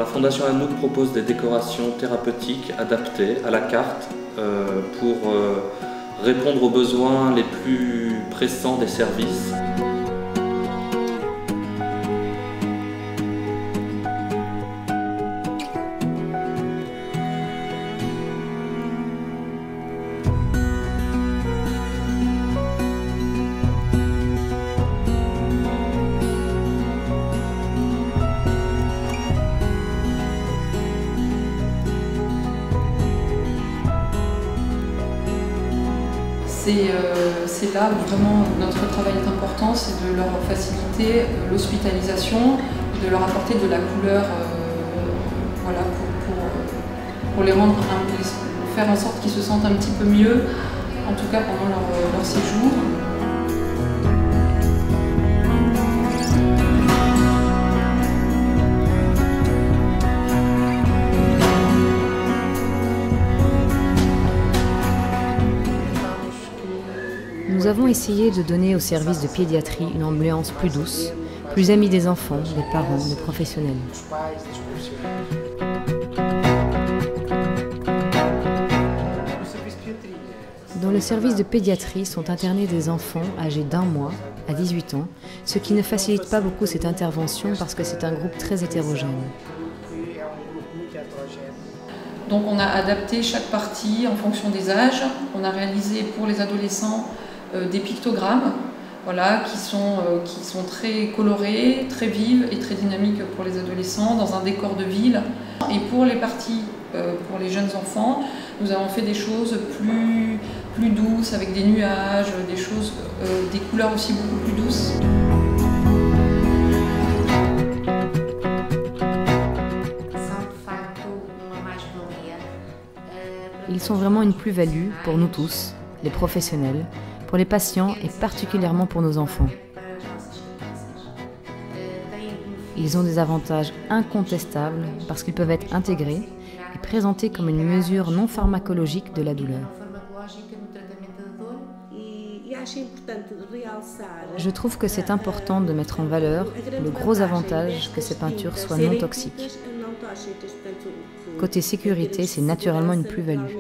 la Fondation Anouk propose des décorations thérapeutiques adaptées à la carte pour répondre aux besoins les plus pressants des services. C'est là où vraiment notre travail est important, c'est de leur faciliter l'hospitalisation, de leur apporter de la couleur, voilà, pour les rendre, faire en sorte qu'ils se sentent un petit peu mieux, en tout cas pendant leur séjour. Nous avons essayé de donner au service de pédiatrie une ambiance plus douce, plus amie des enfants, des parents, des professionnels. Dans le service de pédiatrie sont internés des enfants âgés d'1 mois à 18 ans, ce qui ne facilite pas beaucoup cette intervention parce que c'est un groupe très hétérogène. Donc on a adapté chaque partie en fonction des âges. On a réalisé pour les adolescents des pictogrammes, voilà, qui sont très colorés, très vives et très dynamiques pour les adolescents dans un décor de ville. Et pour les parties, pour les jeunes enfants, nous avons fait des choses plus douces, avec des nuages, des couleurs aussi beaucoup plus douces. Ils sont vraiment une plus-value pour nous tous, les professionnels, pour les patients et particulièrement pour nos enfants. Ils ont des avantages incontestables parce qu'ils peuvent être intégrés et présentés comme une mesure non pharmacologique de la douleur. Je trouve que c'est important de mettre en valeur le gros avantage que ces peintures soient non toxiques. Côté sécurité, c'est naturellement une plus-value.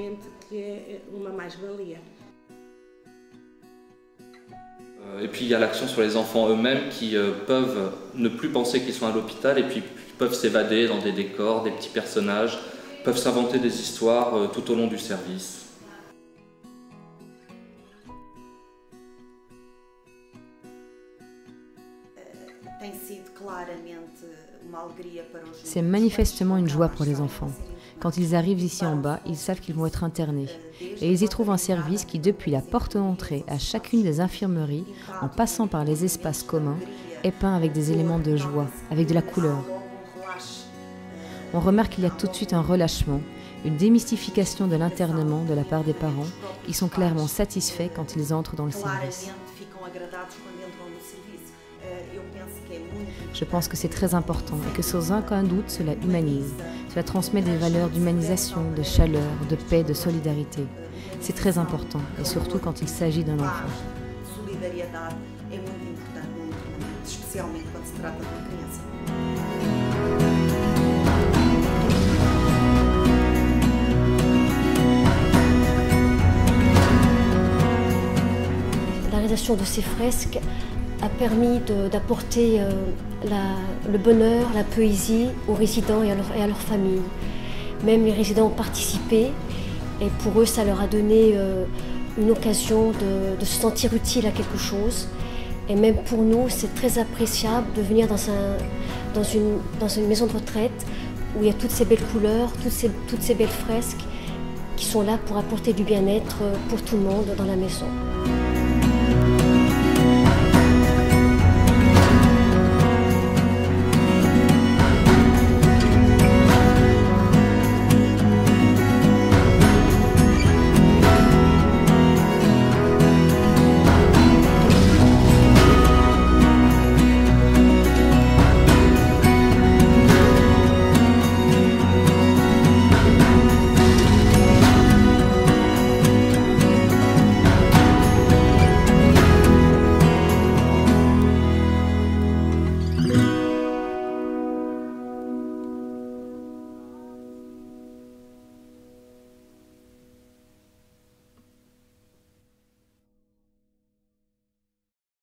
Et puis il y a l'action sur les enfants eux-mêmes qui peuvent ne plus penser qu'ils sont à l'hôpital et puis peuvent s'évader dans des décors, des petits personnages, peuvent s'inventer des histoires tout au long du service. C'est manifestement une joie pour les enfants. Quand ils arrivent ici en bas, ils savent qu'ils vont être internés. Et ils y trouvent un service qui, depuis la porte d'entrée à chacune des infirmeries, en passant par les espaces communs, est peint avec des éléments de joie, avec de la couleur. On remarque qu'il y a tout de suite un relâchement, une démystification de l'internement de la part des parents, qui sont clairement satisfaits quand ils entrent dans le service. Je pense que c'est très important et que sans aucun doute cela humanise. Cela transmet des valeurs d'humanisation, de chaleur, de paix, de solidarité. C'est très important et surtout quand il s'agit d'un enfant. La réalisation de ces fresques a permis d'apporter le bonheur, la poésie aux résidents et à leur famille. Même les résidents ont participé et pour eux, ça leur a donné une occasion de se sentir utile à quelque chose. Et même pour nous, c'est très appréciable de venir dans une maison de retraite où il y a toutes ces belles couleurs, toutes ces belles fresques qui sont là pour apporter du bien-être pour tout le monde dans la maison.